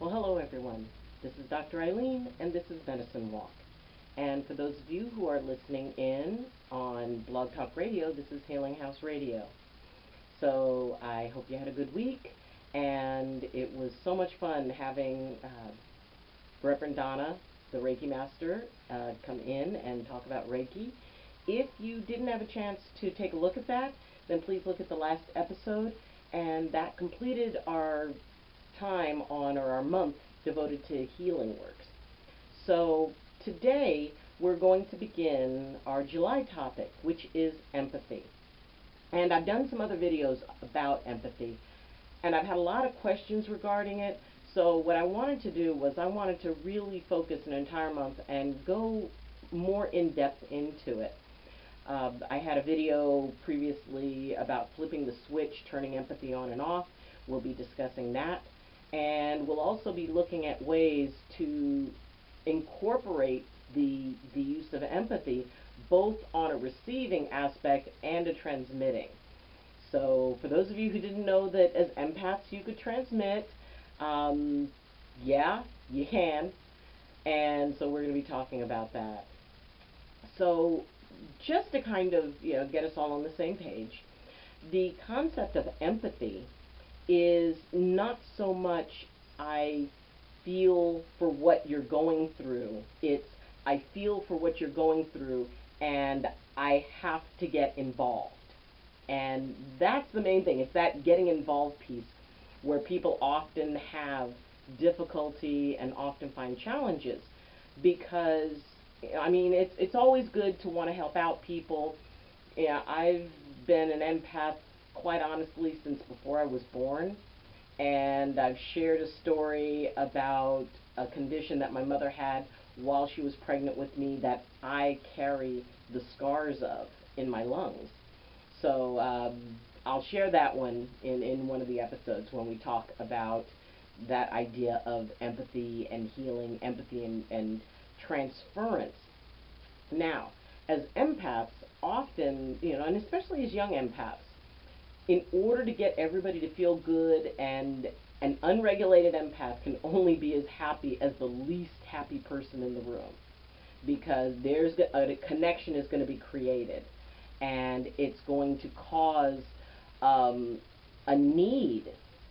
Well, hello everyone. This is Dr. Ayleen, and this is Medicine Walk. And for those of you who are listening in on Blog Talk Radio, this is Healing House Radio. So I hope you had a good week, and it was so much fun having Reverend Donna, the Reiki Master, come in and talk about Reiki. If you didn't have a chance to take a look at that, then please look at the last episode, and that completed our time on, or our month devoted to healing works. So today we're going to begin our July topic, which is empathy. And I've done some other videos about empathy, and I've had a lot of questions regarding it. So what I wanted to do was I wanted to really focus an entire month and go more in depth into it. I had a video previously about flipping the switch, turning empathy on and off. We'll be discussing that. And we'll also be looking at ways to incorporate the use of empathy both on a receiving aspect and a transmitting. So for those of you who didn't know that as empaths you could transmit, yeah, you can. And so we're going to be talking about that. So just to kind of, get us all on the same page, the concept of empathy is not so much I feel for what you're going through. It's I feel for what you're going through and I have to get involved. And that's the main thing. It's that getting involved piece where people often have difficulty and often find challenges because, it's always good to want to help out people. Yeah, I've been an empath quite honestly since before I was born, and I've shared a story about a condition that my mother had while she was pregnant with me that I carry the scars of in my lungs. So I'll share that one in one of the episodes when we talk about that idea of empathy and healing, empathy and transference. Now, as empaths, often, and especially as young empaths, in order to get everybody to feel good, and an unregulated empath can only be as happy as the least happy person in the room, because there's a connection is going to be created, and it's going to cause a need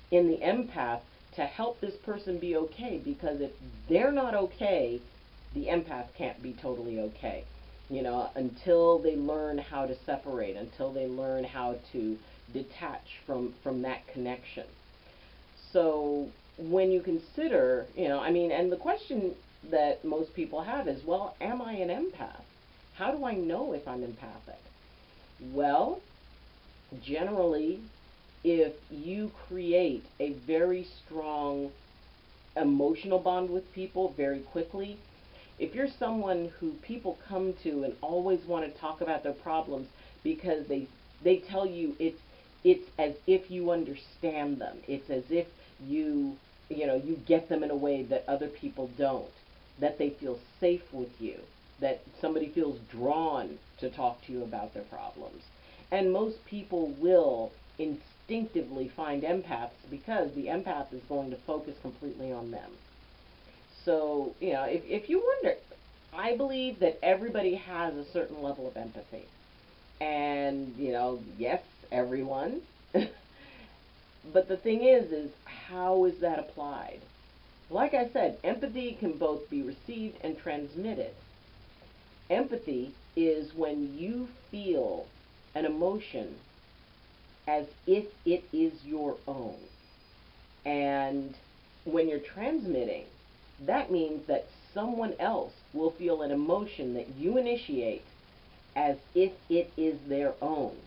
in the empath to help this person be okay, because if they're not okay, the empath can't be totally okay, until they learn how to separate, until they learn how to detach from that connection. So when you consider, and the question that most people have is, well, am I an empath? How do I know if I'm empathic? Well, generally, if you create a very strong emotional bond with people very quickly, if you're someone who people come to and always want to talk about their problems because they tell you it's as if you understand them, it's as if you get them in a way that other people don't, that they feel safe with you, that somebody feels drawn to talk to you about their problems. And most people will instinctively find empaths because the empath is going to focus completely on them. So, if you wonder, I believe that everybody has a certain level of empathy. And, yes, everyone. But the thing is how is that applied? Like I said, empathy can both be received and transmitted. Empathy is when you feel an emotion as if it is your own. And when you're transmitting, that means that someone else will feel an emotion that you initiate as if it is their own.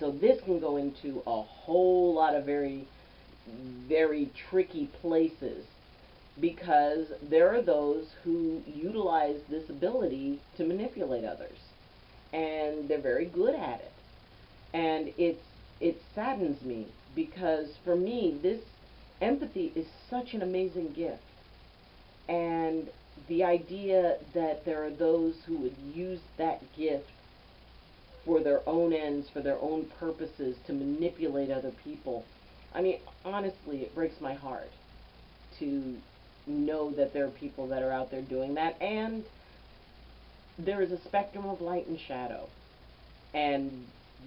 So this can go into a whole lot of very, very tricky places, because there are those who utilize this ability to manipulate others, and they're very good at it. And it saddens me, because for me, this empathy is such an amazing gift. And the idea that there are those who would use that gift for their own ends, for their own purposes, to manipulate other people, honestly, it breaks my heart. to know that there are people that are out there doing that, and there is a spectrum of light and shadow. And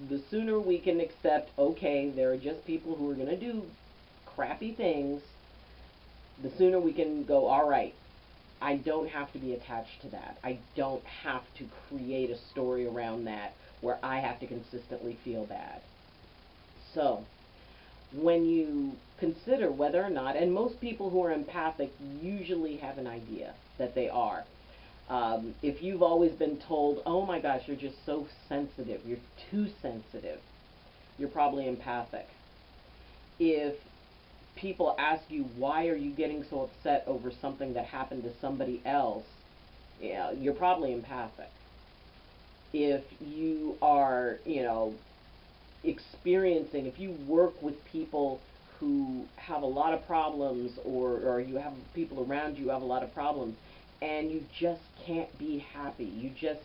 the sooner we can accept, okay, there are just people who are going to do crappy things, the sooner we can go, all right, I don't have to be attached to that. I don't have to create a story around that where I have to consistently feel bad. So, when you consider whether or not, and most people who are empathic usually have an idea that they are. If you've always been told, oh my gosh, you're just so sensitive, you're too sensitive, you're probably empathic. If people ask you, why are you getting so upset over something that happened to somebody else, yeah, you're probably empathic. If you are, experiencing, if you work with people who have a lot of problems, or you have people around you who have a lot of problems, and you just can't be happy, you just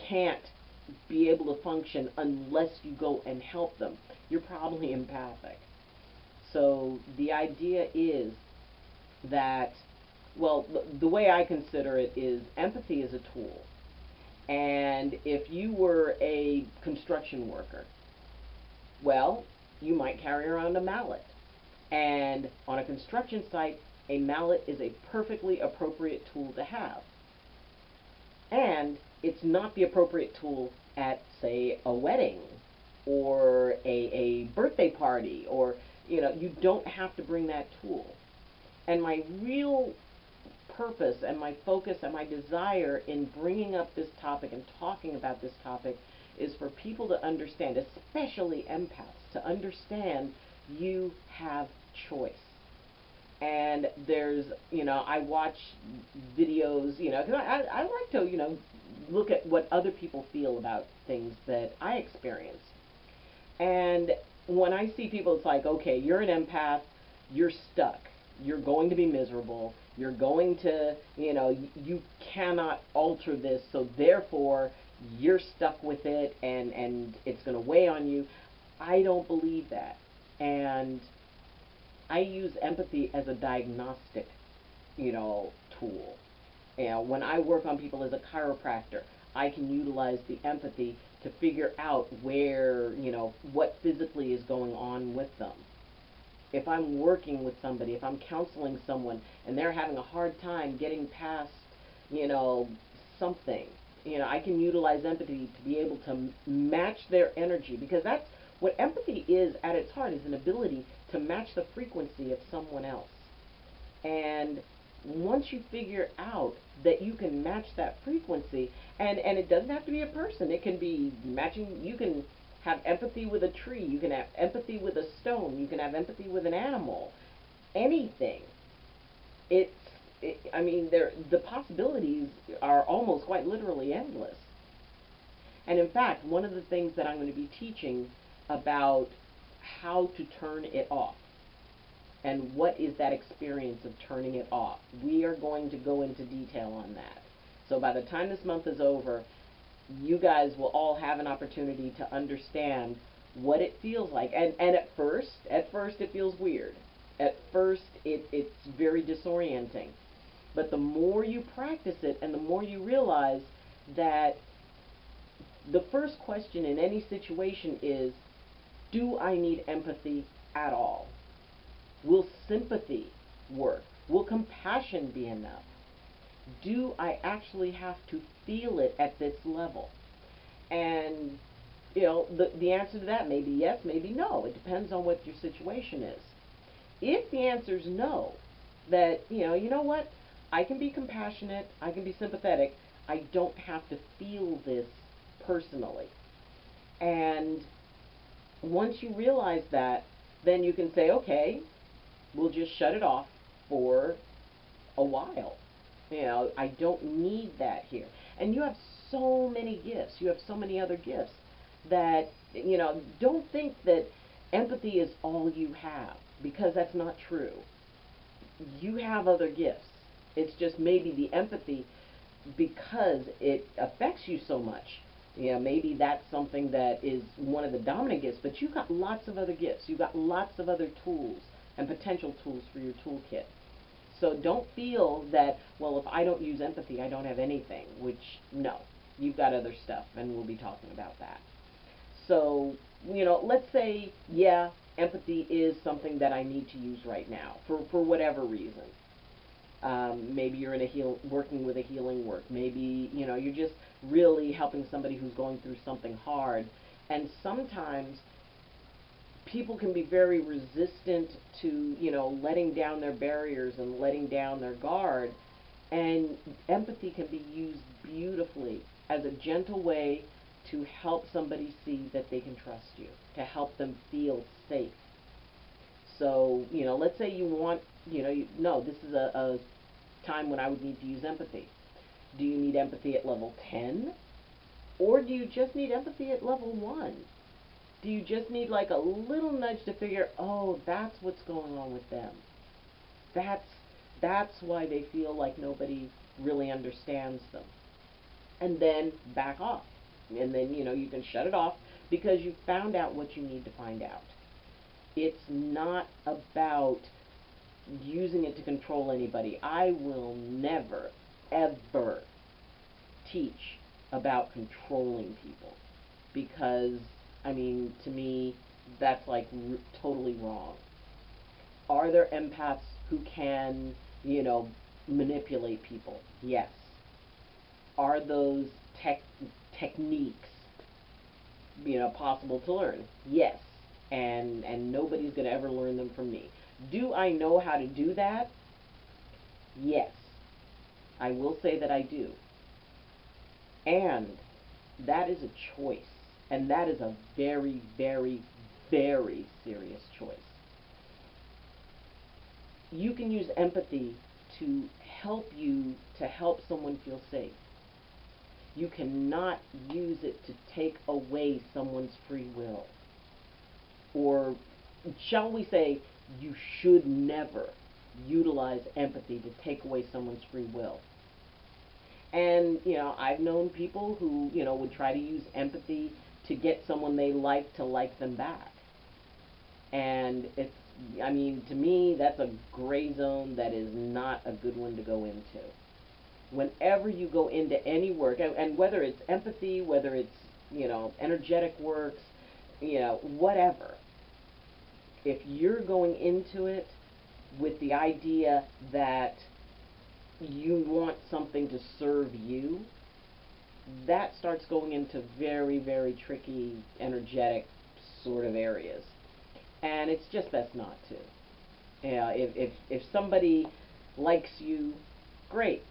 can't be able to function unless you go and help them, you're probably empathic. So the idea is that, well, the way I consider it is empathy is a tool. And if you were a construction worker, well, you might carry around a mallet. And on a construction site, a mallet is a perfectly appropriate tool to have. And it's not the appropriate tool at, say, a wedding or a birthday party, or, you don't have to bring that tool. And my real purpose and my focus and my desire in bringing up this topic and talking about this topic is for people to understand, especially empaths, to understand you have choice. And there's, I watch videos, because I like to, look at what other people feel about things that I experience. And when I see people, it's like, okay, you're an empath, you're stuck, you're going to be miserable, you're going to, you cannot alter this, so therefore you're stuck with it, and it's going to weigh on you. I don't believe that. And I use empathy as a diagnostic, tool. When I work on people as a chiropractor, I can utilize the empathy to figure out where, what physically is going on with them. If I'm working with somebody, if I'm counseling someone, and they're having a hard time getting past, something, I can utilize empathy to be able to match their energy, because that's what empathy is at its heart, is an ability to match the frequency of someone else. And once you figure out that you can match that frequency, and it doesn't have to be a person, it can be matching, you can have empathy with a tree, you can have empathy with a stone, you can have empathy with an animal, anything. The possibilities are almost quite literally endless. And in fact, one of the things that I'm going to be teaching about how to turn it off, and what is that experience of turning it off. We are going to go into detail on that. So by the time this month is over, you guys will all have an opportunity to understand what it feels like. And at first it feels weird. At first it's very disorienting. But the more you practice it, and the more you realize that the first question in any situation is, do I need empathy at all? Will sympathy work? Will compassion be enough? Do I actually have to feel it at this level? And, the answer to that may be yes, maybe no. It depends on what your situation is. If the answer is no, that, you know what? I can be compassionate, I can be sympathetic, I don't have to feel this personally. And once you realize that, then you can say, okay, we'll just shut it off for a while. I don't need that here. And you have so many gifts. You have so many other gifts that, don't think that empathy is all you have, because that's not true. You have other gifts. It's just maybe the empathy, because it affects you so much. Maybe that's something that is one of the dominant gifts, but you've got lots of other gifts. You've got lots of other tools and potential tools for your toolkit. So don't feel that, well, if I don't use empathy, I don't have anything, which, no, you've got other stuff, and we'll be talking about that. So, let's say, yeah, empathy is something that I need to use right now for whatever reason. Maybe you're working with a healing work. Maybe, you're just really helping somebody who's going through something hard. And sometimes people can be very resistant to, letting down their barriers and letting down their guard. And empathy can be used beautifully as a gentle way to help somebody see that they can trust you, to help them feel safe. So, let's say you want, no, this is a time when I would need to use empathy. Do you need empathy at level 10? Or do you just need empathy at level 1? Do you just need like a little nudge to figure, oh, that's what's going on with them. That's why they feel like nobody really understands them. And then back off. And then, you can shut it off because you found out what you need to find out. It's not about using it to control anybody. I will never, ever teach about controlling people because, to me, that's like totally wrong. Are there empaths who can, manipulate people? Yes. Are those techniques, possible to learn? Yes. And nobody's going to ever learn them from me. Do I know how to do that? Yes. I will say that I do. And that is a choice. And that is a very, very, very serious choice. You can use empathy to help someone feel safe. You cannot use it to take away someone's free will. Or shall we say, you should never utilize empathy to take away someone's free will. And, I've known people who, would try to use empathy to get someone they like to like them back. And it's, to me, that's a gray zone that is not a good one to go into. Whenever you go into any work, and whether it's empathy, whether it's, energetic works, whatever, if you're going into it with the idea that you want something to serve you, that starts going into very, very tricky, energetic sort of areas. And it's just best not to. If somebody likes you, great.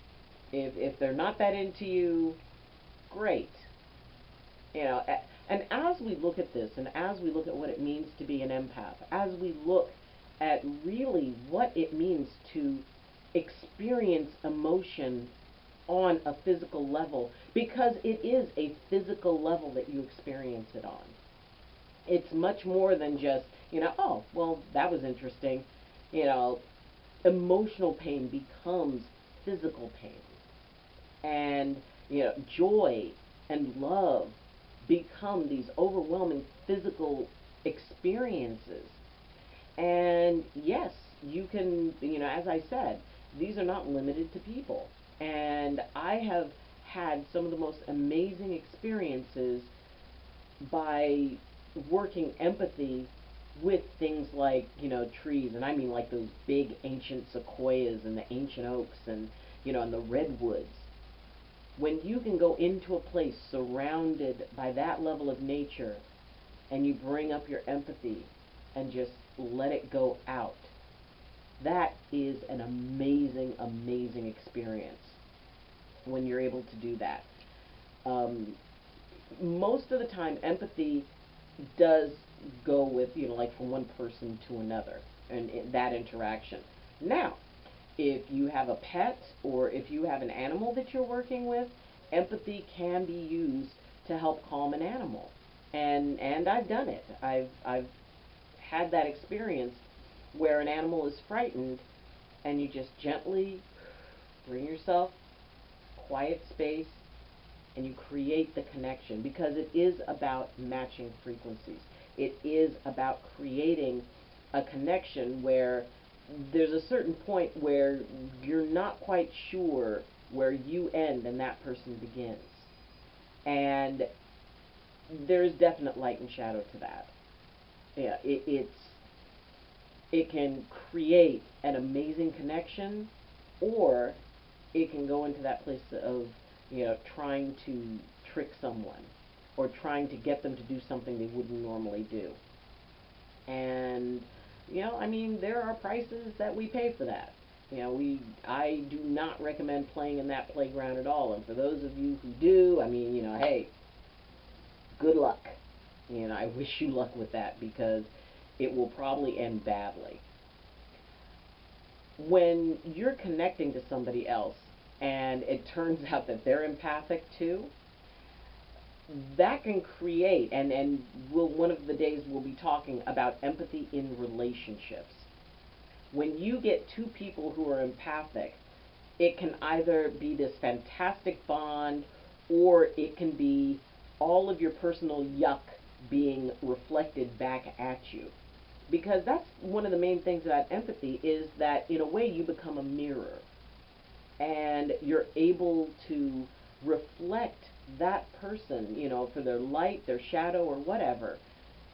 If they're not that into you, great. And as we look at this, and as we look at what it means to be an empath, as we look at really what it means to experience emotion on a physical level, because it is a physical level that you experience it on. It's much more than just, oh, well, that was interesting. Emotional pain becomes physical pain. And, joy and love become these overwhelming physical experiences. And yes, you can, as I said, these are not limited to people. And I have had some of the most amazing experiences by working empathy with things like, trees. And I mean like those big ancient sequoias and the ancient oaks and, and the redwoods. When you can go into a place surrounded by that level of nature and you bring up your empathy and just let it go out, that is an amazing, amazing experience when you're able to do that. Most of the time, empathy does go with, like from one person to another and that interaction. Now, if you have a pet or if you have an animal that you're working with, empathy can be used to help calm an animal. And I've done it. I've had that experience where an animal is frightened and you just gently bring yourself, quiet space, and you create the connection, because it is about matching frequencies. It is about creating a connection where there's a certain point where you're not quite sure where you end and that person begins. And there's definite light and shadow to that. Yeah, it can create an amazing connection, or it can go into that place of, trying to trick someone or trying to get them to do something they wouldn't normally do. And, there are prices that we pay for that. I do not recommend playing in that playground at all. And for those of you who do, hey, good luck. I wish you luck with that, because it will probably end badly. When you're connecting to somebody else and it turns out that they're empathic too, that can create, and one of the days we'll be talking about empathy in relationships. When you get two people who are empathic, it can either be this fantastic bond, or it can be all of your personal yuck being reflected back at you. Because that's one of the main things about empathy, is that in a way you become a mirror. And you're able to reflect that person, for their light, their shadow, or whatever,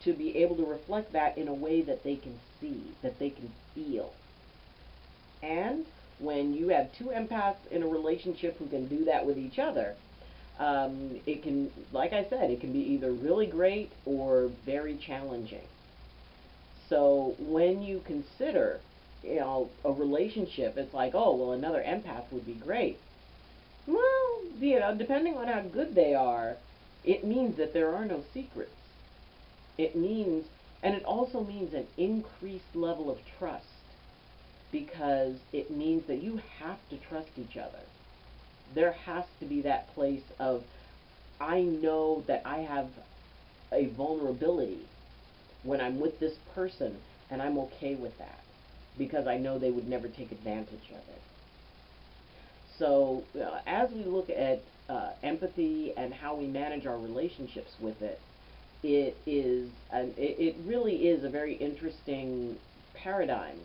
to be able to reflect that in a way that they can see, that they can feel. And when you have two empaths in a relationship who can do that with each other, it can, like I said, it can be either really great or very challenging. So when you consider, a relationship, it's like, oh, well, another empath would be great. Well, depending on how good they are, it means that there are no secrets. It means, and it also means an increased level of trust, because it means that you have to trust each other. There has to be that place of, I know that I have a vulnerability when I'm with this person, and I'm okay with that, because I know they would never take advantage of it. So as we look at empathy and how we manage our relationships with it, it really is a very interesting paradigm,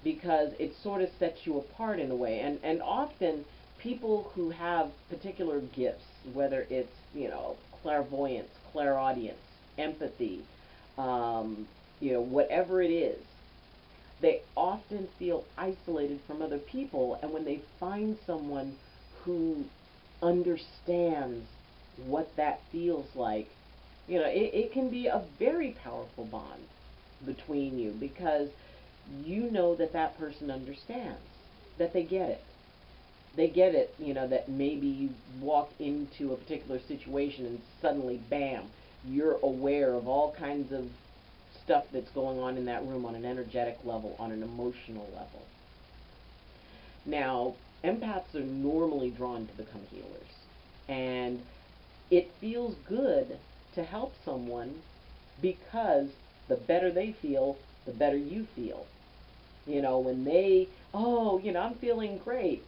because it sort of sets you apart in a way. And often people who have particular gifts, whether it's, clairvoyance, clairaudience, empathy, whatever it is, they often feel isolated from other people. And when they find someone who understands what that feels like, it can be a very powerful bond between you, because you know that that person understands, that they get it. They get it, that maybe you walk into a particular situation and suddenly, bam, you're aware of all kinds of stuff that's going on in that room on an energetic level, on an emotional level. Now, empaths are normally drawn to become healers, and it feels good to help someone, because the better they feel, the better you feel. When they, I'm feeling great,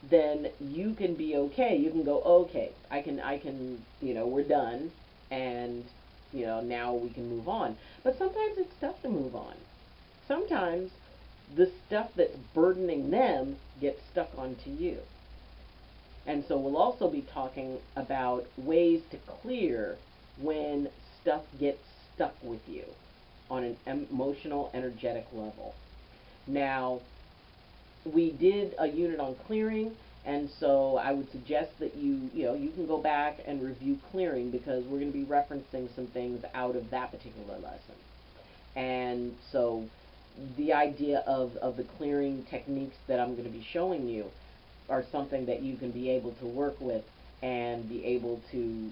then you can be okay. You can go, okay, I can, we're done, and, now we can move on. But sometimes it's tough to move on. Sometimes the stuff that's burdening them gets stuck onto you. And so we'll also be talking about ways to clear when stuff gets stuck with you on an emotional, energetic level. Now, we did a unit on clearing, and so I would suggest that you can go back and review clearing, because we're going to be referencing some things out of that particular lesson. And so the idea of the clearing techniques that I'm going to be showing you are something that you can be able to work with and be able to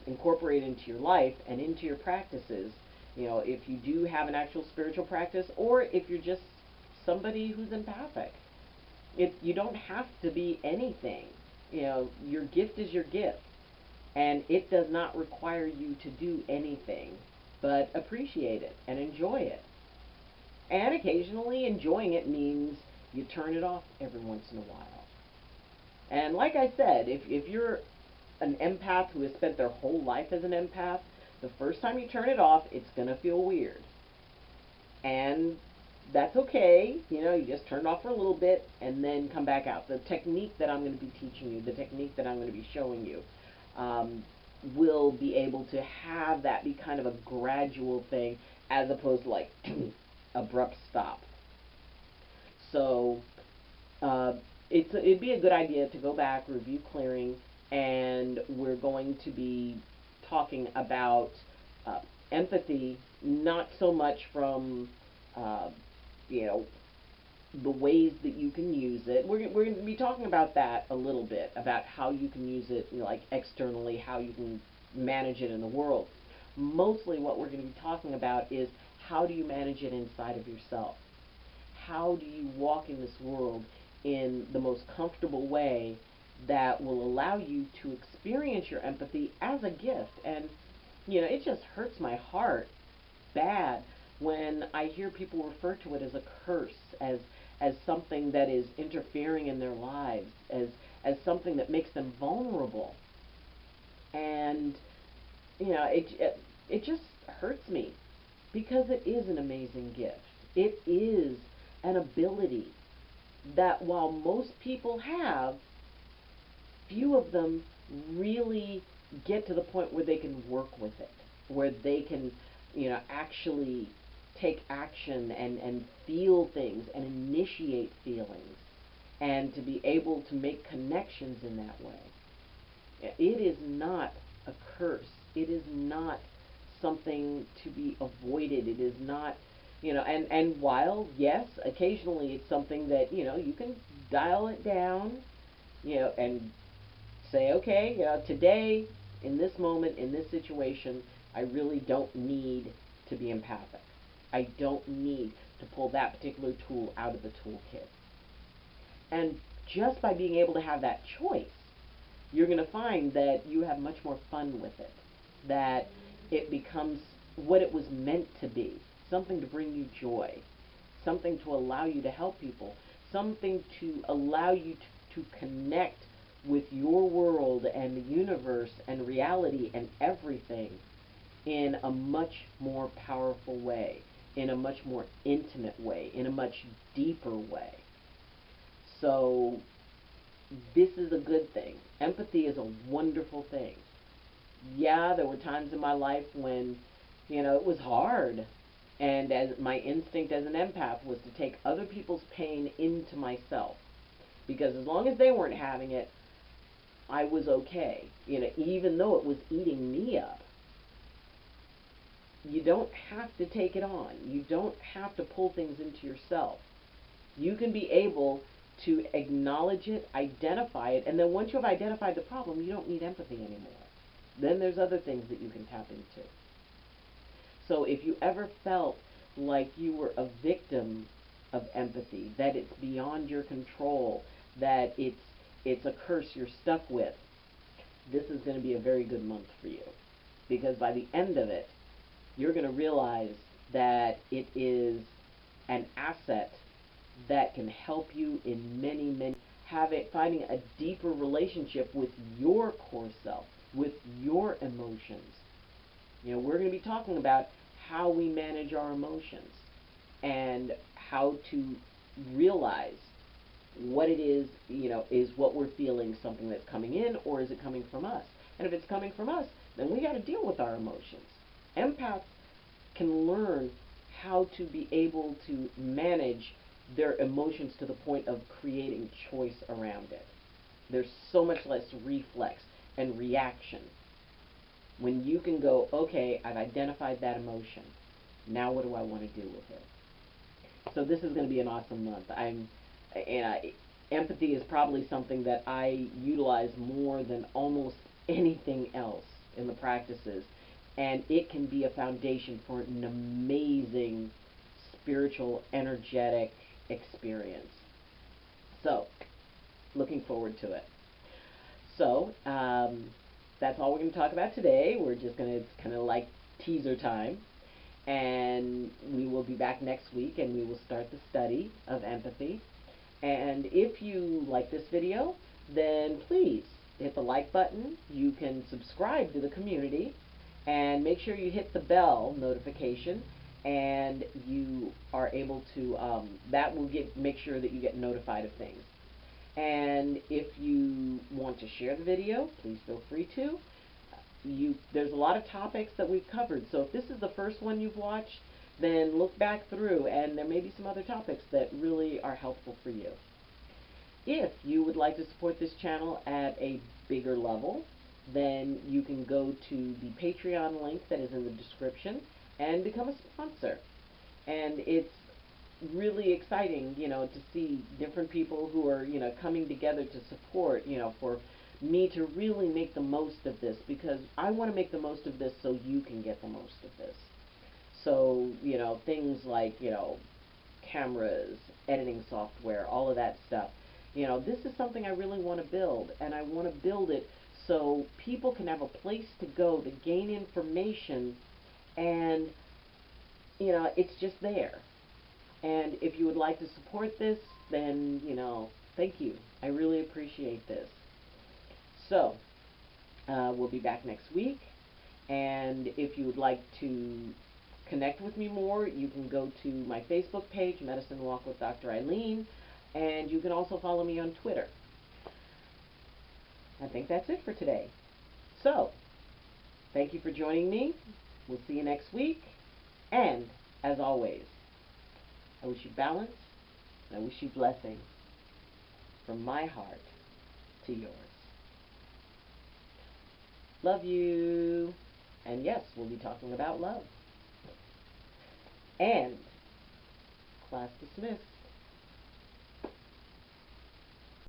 incorporate into your life and into your practices. If you do have an actual spiritual practice, or if you're just somebody who's empathic. You don't have to be anything. Your gift is your gift, and it does not require you to do anything but appreciate it and enjoy it. And occasionally enjoying it means you turn it off every once in a while. And like I said, if you're an empath who has spent their whole life as an empath, the first time you turn it off, it's going to feel weird. And that's okay. You know, you just turn it off for a little bit and then come back out. The technique that I'm going to be teaching you, the technique that I'm going to be showing you, um, will be able to have that be kind of a gradual thing as opposed to like abrupt stop. So it'd be a good idea to go back, review clearing, and we're going to be talking about uh, empathy, not so much from uh, you know, the ways that you can use it. We're going to be talking about that a little bit, about how you can use it, you know, like externally, how you can manage it in the world. Mostly what we're going to be talking about is how do you manage it inside of yourself? How do you walk in this world in the most comfortable way that will allow you to experience your empathy as a gift? And, you know, it just hurts my heart bad when I hear people refer to it as a curse, as something that is interfering in their lives, as something that makes them vulnerable. And you know, it just hurts me because it is an amazing gift. It is an ability that while most people have, few of them really get to the point where they can work with it, where they can, you know, actually take action and feel things and initiate feelings and to be able to make connections in that way. It is not a curse. It is not something to be avoided. It is not, you know, and while, yes, occasionally it's something that, you know, you can dial it down, you know, and say, okay, you know, today, in this moment, in this situation, I really don't need to be empathic. I don't need to pull that particular tool out of the toolkit. And just by being able to have that choice, you're going to find that you have much more fun with it, that it becomes what it was meant to be, something to bring you joy, something to allow you to help people, something to allow you to connect with your world and the universe and reality and everything in a much more powerful way, in a much more intimate way, in a much deeper way. So this is a good thing. Empathy is a wonderful thing. Yeah, there were times in my life when, you know, it was hard. And as my instinct as an empath was to take other people's pain into myself. Because as long as they weren't having it, I was okay. You know, even though it was eating me up. You don't have to take it on. You don't have to pull things into yourself. You can be able to acknowledge it, identify it, and then once you have identified the problem, you don't need empathy anymore. Then there's other things that you can tap into. So if you ever felt like you were a victim of empathy, that it's beyond your control, that it's a curse you're stuck with, this is going to be a very good month for you. Because by the end of it, you're going to realize that it is an asset that can help you in many, finding a deeper relationship with your core self, with your emotions. You know, we're going to be talking about how we manage our emotions and how to realize what it is, you know, is what we're feeling something that's coming in, or is it coming from us? And if it's coming from us, then we got to deal with our emotions. Empaths can learn how to be able to manage their emotions to the point of creating choice around it. There's so much less reflex and reaction when you can go, okay, I've identified that emotion. Now what do I want to do with it? So this is going to be an awesome month. Empathy is probably something that I utilize more than almost anything else in the practices. And it can be a foundation for an amazing spiritual, energetic experience. So, looking forward to it. So, that's all we're going to talk about today. We're just going to, it's kind of like teaser time. And we will be back next week and we will start the study of empathy. And if you like this video, then please hit the like button. You can subscribe to the community and make sure you hit the bell notification and you are able to, that will make sure that you get notified of things. And if you want to share the video, please feel free to. There's a lot of topics that we've covered, so if this is the first one you've watched, then look back through, and there may be some other topics that really are helpful for you. If you would like to support this channel at a bigger level, then you can go to the Patreon link that is in the description and become a sponsor. And it's really exciting, to see different people who are, coming together to support, for me to really make the most of this, because I want to make the most of this so you can get the most of this. So, things like, cameras, editing software, all of that stuff. This is something I really want to build, and I want to build it so people can have a place to go to gain information, and, it's just there. And if you would like to support this, then, thank you. I really appreciate this. So, we'll be back next week, and if you would like to connect with me more, you can go to my Facebook page, Medicine Walk with Dr. Ayleen, and you can also follow me on Twitter. I think that's it for today. So, thank you for joining me. We'll see you next week, and as always, I wish you balance, and I wish you blessings from my heart to yours. Love you. And yes, we'll be talking about love. And class dismissed.